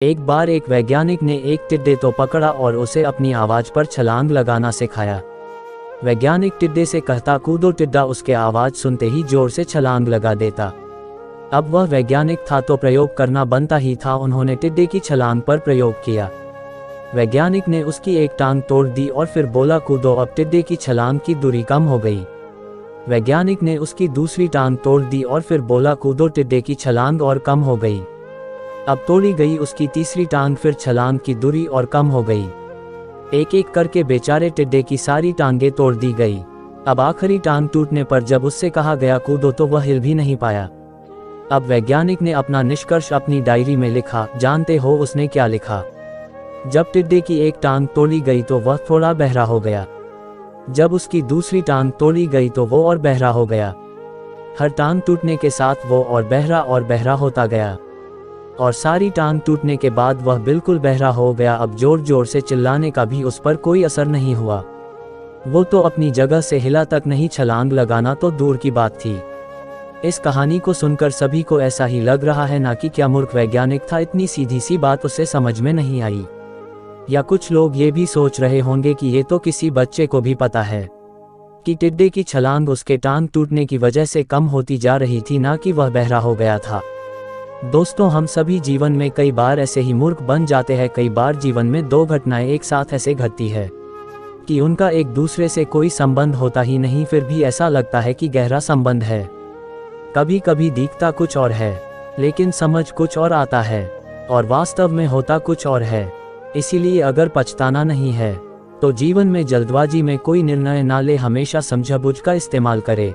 एक बार एक वैज्ञानिक ने एक टिड्डे तो पकड़ा और उसे अपनी आवाज़ पर छलांग लगाना सिखाया। वैज्ञानिक टिड्डे से कहता कूदो, टिड्डा उसके आवाज़ सुनते ही जोर से छलांग लगा देता। अब वह वैज्ञानिक था तो प्रयोग करना बनता ही था। उन्होंने टिड्डे की छलांग पर प्रयोग किया। वैज्ञानिक ने उसकी एक टांग तोड़ दी और फिर बोला कूदो। अब टिड्डे की छलांग की दूरी कम हो गई। वैज्ञानिक ने उसकी दूसरी टांग तोड़ दी और फिर बोला कूदो। टिड्डे की छलांग और कम हो गई। अब तोड़ी गई उसकी तीसरी टांग, फिर छलांग की दूरी और कम हो गई। एक एक करके बेचारे टिड्डे की सारी टांगें तोड़ दी गई। अब आखिरी टांग टूटने पर जब उससे कहा गया कूदो तो वह हिल भी नहीं पाया। अब वैज्ञानिक ने अपना निष्कर्ष अपनी डायरी में लिखा। जानते हो उसने क्या लिखा? जब टिड्डे की एक टांग तोड़ी गई तो वह थोड़ा बहरा हो गया। जब उसकी दूसरी टांग तोड़ी गई तो वो और बहरा हो गया। हर टांग टूटने के साथ वो और बहरा होता गया और सारी टांग टूटने के बाद वह बिल्कुल बहरा हो गया। अब जोर जोर से चिल्लाने का भी उस पर कोई असर नहीं हुआ। वो तो अपनी जगह से हिला तक नहीं, छलांग लगाना तो दूर की बात थी। इस कहानी को सुनकर सभी को ऐसा ही लग रहा है ना कि क्या मूर्ख वैज्ञानिक था, इतनी सीधी सी बात उसे समझ में नहीं आई। या कुछ लोग ये भी सोच रहे होंगे कि ये तो किसी बच्चे को भी पता है कि टिड्डे की छलांग उसके टांग टूटने की वजह से कम होती जा रही थी, ना कि वह बहरा हो गया था। दोस्तों, हम सभी जीवन में कई बार ऐसे ही मूर्ख बन जाते हैं। कई बार जीवन में दो घटनाएं एक साथ ऐसे घटती है कि उनका एक दूसरे से कोई संबंध होता ही नहीं, फिर भी ऐसा लगता है कि गहरा संबंध है। कभी कभी दिखता कुछ और है लेकिन समझ कुछ और आता है और वास्तव में होता कुछ और है। इसीलिए अगर पछताना नहीं है तो जीवन में जल्दबाजी में कोई निर्णय ना ले, हमेशा समझबूझ का इस्तेमाल करे।